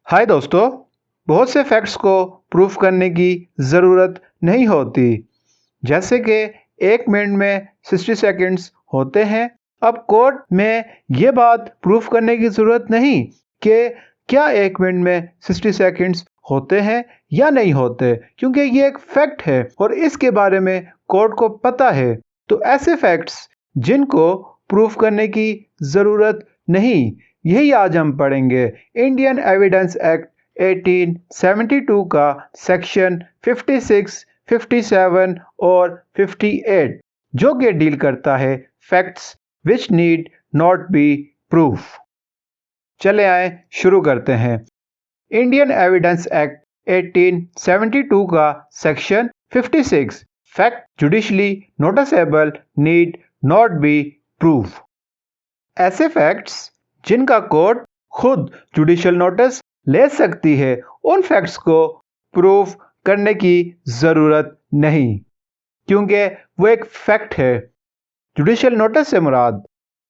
हाय दोस्तों। बहुत से फैक्ट्स को प्रूफ करने की ज़रूरत नहीं होती। जैसे कि 1 मिनट में 60 सेकंड्स होते हैं। अब कोर्ट में ये बात प्रूफ करने की ज़रूरत नहीं कि क्या 1 मिनट में 60 सेकंड्स होते हैं या नहीं होते, क्योंकि ये एक फैक्ट है और इसके बारे में कोर्ट को पता है। तो ऐसे फैक्ट्स जिनको प्रूफ करने की ज़रूरत नहीं, यही आज हम पढ़ेंगे। इंडियन एविडेंस एक्ट 1872 का सेक्शन 56, 57 और 58 जो कि डील करता है facts which need not be proof. चले आए शुरू करते हैं। इंडियन एविडेंस एक्ट 1872 का section 56 fact judicially noticeable need not be proof. ऐसे फैक्ट्स जिनका कोर्ट खुद जुडिशियल नोटिस ले सकती है, उन फैक्ट्स को प्रूफ करने की ज़रूरत नहीं, क्योंकि वो एक फैक्ट है। जुडिशियल नोटिस से मुराद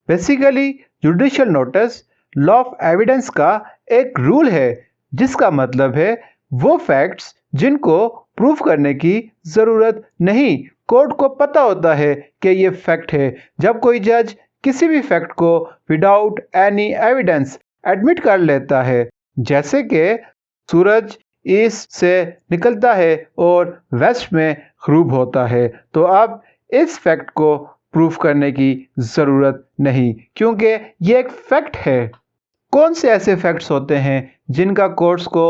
basically judicial notice law of evidence का एक रूल है, जिसका मतलब है वो फैक्ट्स जिनको प्रूफ करने की ज़रूरत नहीं। कोर्ट को पता होता है कि ये फैक्ट है। जब कोई जज किसी भी फैक्ट को विदाउट एनी एविडेंस एडमिट कर लेता है, जैसे कि सूरज ईस्ट से निकलता है और वेस्ट में ग़रूब होता है, तो अब इस फैक्ट को प्रूफ करने की ज़रूरत नहीं, क्योंकि ये एक फैक्ट है। कौन से ऐसे फैक्ट्स होते हैं जिनका कोर्ट्स को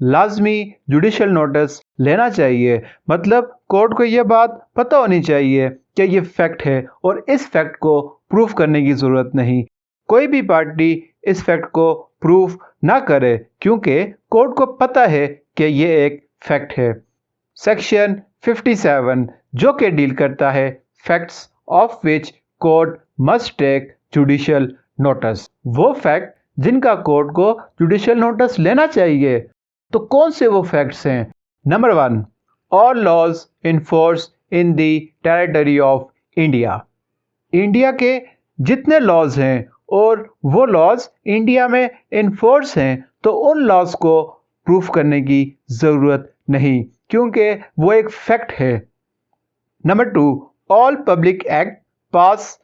लाजमी जुडिशियल नोटिस लेना चाहिए? मतलब कोर्ट को ये बात पता होनी चाहिए कि ये फैक्ट है और इस फैक्ट को प्रूफ करने की ज़रूरत नहीं। कोई भी पार्टी इस फैक्ट को प्रूफ ना करे, क्योंकि कोर्ट को पता है कि ये एक फैक्ट है। सेक्शन 57 जो कि डील करता है facts of which court must take judicial notice. वो फैक्ट जिनका कोर्ट को जुडिशियल नोटिस लेना चाहिए। तो कौन से वो फैक्ट्स हैं? Number 1, all laws in force in the territory of India. India के जितने लॉज हैं और वो लॉज इंडिया में इन्फोर्स हैं, तो उन लॉज को प्रूफ करने की ज़रूरत नहीं, क्योंकि वो एक फैक्ट है। Number 2, all public act pass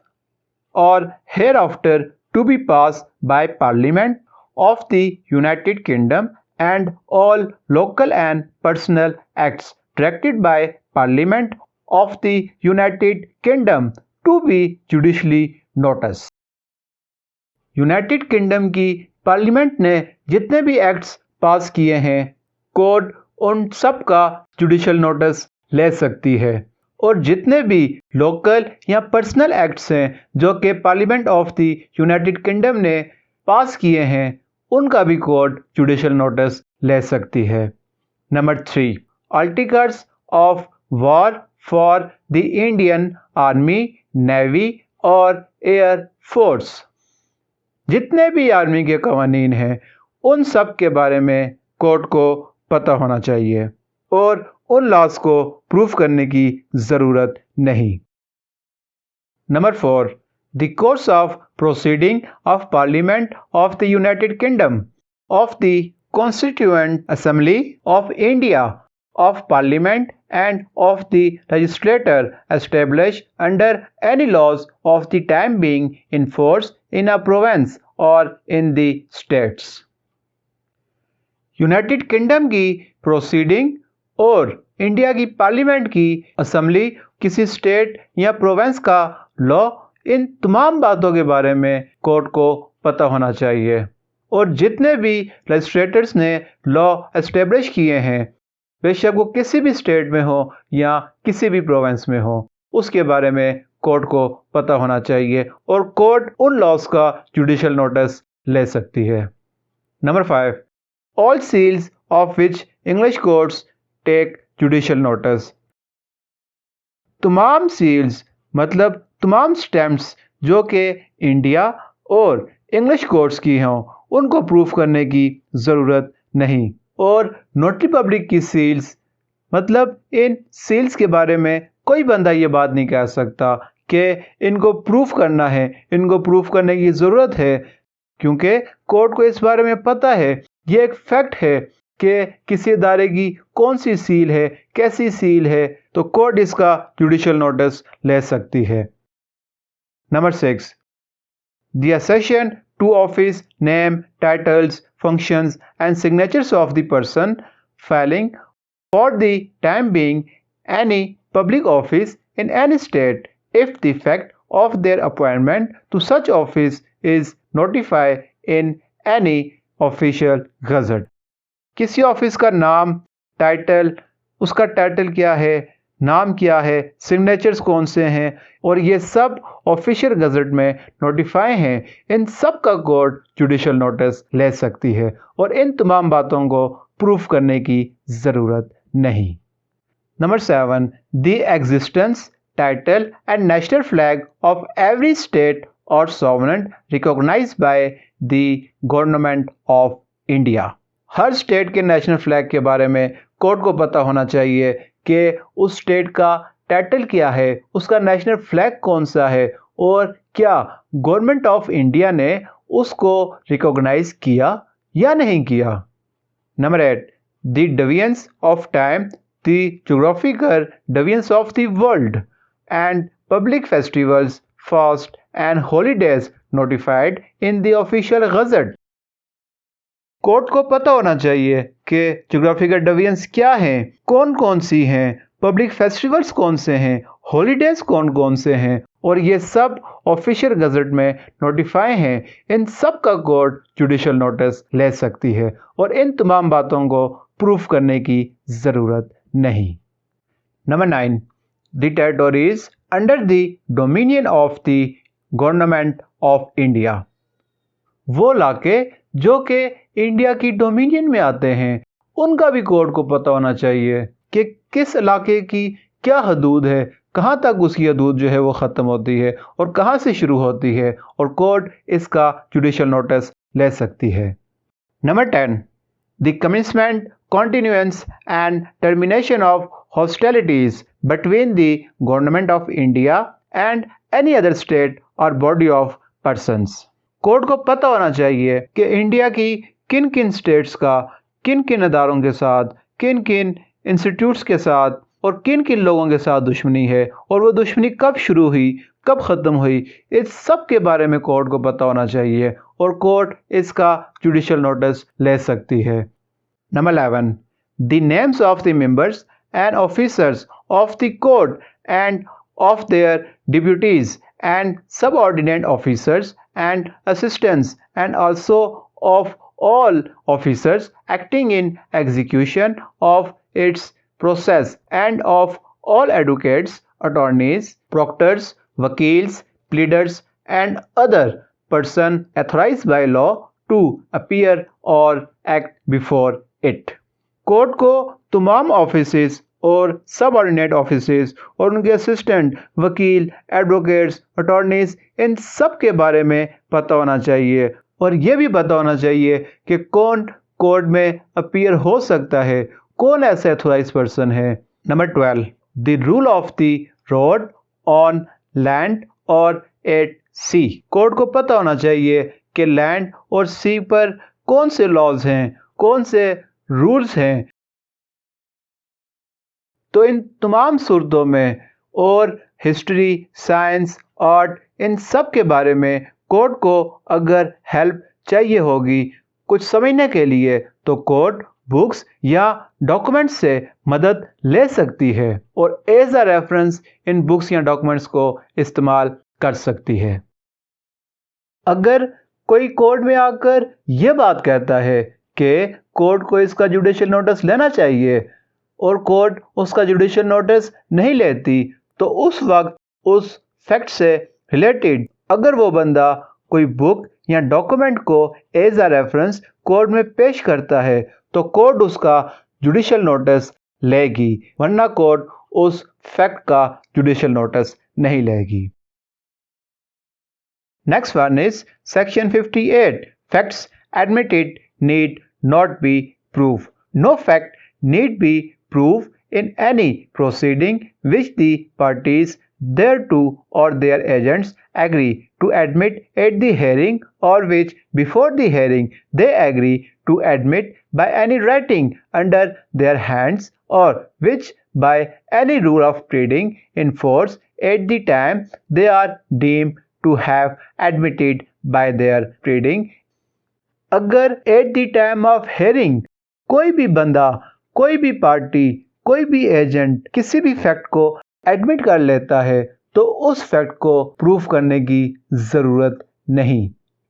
और hereafter to be pass by parliament of the United Kingdom and all local and personal acts directed by Parliament of the United Kingdom to be judicially noticed। United kingdom की parliament ने जितने भी acts पास किए हैं, court उन सब का judicial notice ले सकती है। और जितने भी लोकल या पर्सनल एक्ट्स हैं जो कि parliament of the United kingdom ने पास किए हैं, उनका भी कोर्ट जुडिशियल नोटिस ले सकती है। Number 3, articles of war for the Indian army, navy और एयर फोर्स। जितने भी आर्मी के कवानीन हैं, उन सब के बारे में कोर्ट को पता होना चाहिए और उन लॉज को प्रूफ करने की ज़रूरत नहीं। Number 4, the course of proceeding of Parliament of the United Kingdom, of the Constituent Assembly of India, of Parliament and of the legislature established under any laws of the time being in force in a province or in the states। United kingdom की proceeding और India की parliament की assembly, किसी state या province का law, इन तमाम बातों के बारे में कोर्ट को पता होना चाहिए। और जितने भी लेजिस्लेटर्स ने लॉ एस्टेब्लिश किए हैं, बेशक वो किसी भी स्टेट में हो या किसी भी प्रोविंस में हो, उसके बारे में कोर्ट को पता होना चाहिए और कोर्ट उन लॉज का जुडिशियल नोटिस ले सकती है। Number 5, all seals of which English courts take judicial notice. तमाम सील्स मतलब तमाम स्टैम्प्स जो कि इंडिया और इंग्लिश कोर्ट्स की हों, उनको प्रूफ करने की ज़रूरत नहीं। और नोटरी पब्लिक की सील्स मतलब इन सील्स के बारे में कोई बंदा ये बात नहीं कह सकता कि इनको प्रूफ करना है, इनको प्रूफ करने की ज़रूरत है, क्योंकि कोर्ट को इस बारे में पता है ये एक फैक्ट है कि किसी अदारे की कौन सी सील है, कैसी सील है, तो कोर्ट इसका जुडिशियल नोटिस ले सकती है। Number 6, the accession to office, name, titles, functions, and signatures of the person filing for the time being any public office in any state if the fact of their appointment to such office is notified in any official gazette। किसी office का नाम, title, उसका title क्या है, नाम क्या है, signatures कौन से हैं और ये सब ऑफिशियल गजट में नोटिफाई हैं, इन सब का कोर्ट जुडिशियल नोटिस ले सकती है और इन तमाम बातों को प्रूफ करने की ज़रूरत नहीं। Number 7, the existence, title and national flag of every state or sovereign recognised by the government of India. हर स्टेट के नेशनल फ्लैग के बारे में कोर्ट को पता होना चाहिए कि उस स्टेट का टाइटल क्या है, उसका नेशनल फ्लैग कौन सा है और क्या गवर्नमेंट ऑफ इंडिया ने उसको रिकॉग्नाइज किया या नहीं किया। Number 8, the divisions of time, the geographical divisions of the world and public festivals, fast and holidays notified in the official gazette. Court को पता होना चाहिए कि ज्योग्राफिकल डिवीजन्स क्या हैं, कौन कौन सी हैं, पब्लिक फेस्टिवल्स कौन से हैं, हॉलीडेज कौन कौन से हैं और ये सब ऑफिशियल गजट में नोटिफाई हैं। इन सब का कोर्ट जुडिशियल नोटिस ले सकती है और इन तमाम बातों को प्रूफ करने की ज़रूरत नहीं। Number 9, the territories under the dominion of the government of India. वो इलाके जो कि इंडिया की डोमिनियन में आते हैं, उनका भी कोर्ट को पता होना चाहिए कि किस इलाके की क्या हदूद है, कहाँ तक उसकी हदूद जो है वो ख़त्म होती है और कहाँ से शुरू होती है और कोर्ट इसका जुडिशियल नोटिस ले सकती है। Number 10, the commencement, continuance and termination of hostilities between the government of India and any other state और बॉडी ऑफ पर्सन्स। कोर्ट को पता होना चाहिए कि इंडिया की किन किन स्टेट्स का किन किन अदारों के साथ, किन किन इंस्टीट्यूट्स के साथ और किन किन लोगों के साथ दुश्मनी है और वो दुश्मनी कब शुरू हुई, कब ख़त्म हुई, इस सब के बारे में कोर्ट को पता होना चाहिए और कोर्ट इसका जुडिशियल नोटिस ले सकती है। Number 11, the names of the members and officers of the court and of their deputies and subordinate officers and assistants and also of all officers acting in execution of its process and of all advocates, attorneys, proctors, vakils, pleaders and other person authorized by law to appear or act before it। Court को तमाम offices और subordinate offices और उनके assistant, वकील, advocates, attorneys, इन सब के बारे में पता होना चाहिए और ये भी पता होना चाहिए कि कौन कोर्ट में अपीयर हो सकता है, कौन ऐसा एथोराइज पर्सन है। Number 12, the rule of the road on land और एट सी। कोर्ट को पता होना चाहिए कि लैंड और सी पर कौन से लॉज हैं, कौन से रूल्स हैं। तो इन तमाम सूरतों में और हिस्ट्री, साइंस, आर्ट, इन सब के बारे में कोर्ट को अगर हेल्प चाहिए होगी कुछ समझने के लिए, तो कोर्ट बुक्स या डॉक्यूमेंट्स से मदद ले सकती है और as a reference in books या डॉक्यूमेंट्स को इस्तेमाल कर सकती है। अगर कोई कोर्ट में आकर यह बात कहता है कि कोर्ट को इसका जुडिशियल नोटिस लेना चाहिए और कोर्ट उसका जुडिशियल नोटिस नहीं लेती, तो उस वक्त उस फैक्ट से रिलेटेड अगर वो बंदा कोई बुक या डॉक्यूमेंट को एज अ रेफरेंस कोर्ट में पेश करता है, तो कोर्ट उसका जुडिशियल नोटिस लेगी, वरना कोर्ट उस फैक्ट का जुडिशियल नोटिस नहीं लेगी। Next one is section 58, facts admitted need not be proof. No fact need be proved in any proceeding which the parties thereto or their agents agree to admit at the hearing or which before the hearing they agree to admit by any writing under their hands or which by any rule of pleading in force at the time they are deemed to have admitted by their pleading। अगर at the time of hearing कोई भी बंदा, कोई भी party, कोई भी agent किसी भी फैक्ट को एडमिट कर लेता है तो उस फैक्ट को प्रूफ करने की ज़रूरत नहीं।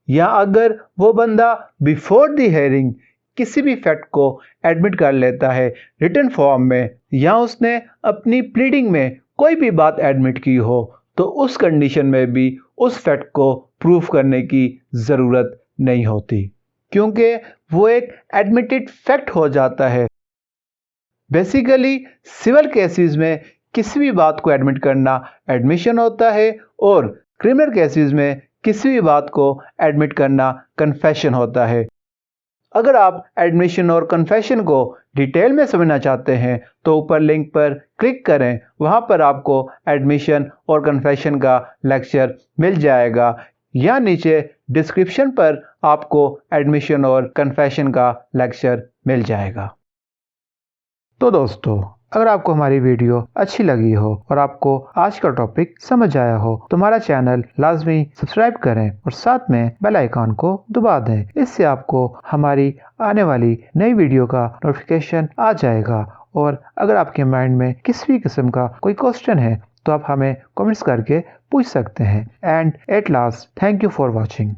या अगर वो बंदा बिफोर द हेयरिंग किसी भी फैक्ट को एडमिट कर लेता है रिटन फॉर्म में या उसने अपनी प्लीडिंग में कोई भी बात एडमिट की हो तो उस कंडीशन में भी उस फैक्ट को प्रूफ करने की ज़रूरत नहीं होती, क्योंकि वो एक एडमिटेड फैक्ट हो जाता है। बेसिकली सिविल केसेस में किसी भी बात को एडमिट करना एडमिशन होता है और क्रिमिनल केसेस में किसी भी बात को एडमिट करना कन्फेशन होता है। अगर आप एडमिशन और कन्फेशन को डिटेल में समझना चाहते हैं तो ऊपर लिंक पर क्लिक करें, वहां पर आपको एडमिशन और कन्फेशन का लेक्चर मिल जाएगा या नीचे डिस्क्रिप्शन पर आपको एडमिशन और कन्फेशन का लेक्चर मिल जाएगा। तो दोस्तों, अगर आपको हमारी वीडियो अच्छी लगी हो और आपको आज का टॉपिक समझ आया हो तो हमारा चैनल लाजमी सब्सक्राइब करें और साथ में बेल आइकॉन को दबा दें। इससे आपको हमारी आने वाली नई वीडियो का नोटिफिकेशन आ जाएगा। और अगर आपके माइंड में किसी भी किस्म का कोई क्वेश्चन है तो आप हमें कमेंट्स करके पूछ सकते हैं। And at last, thank you for watching.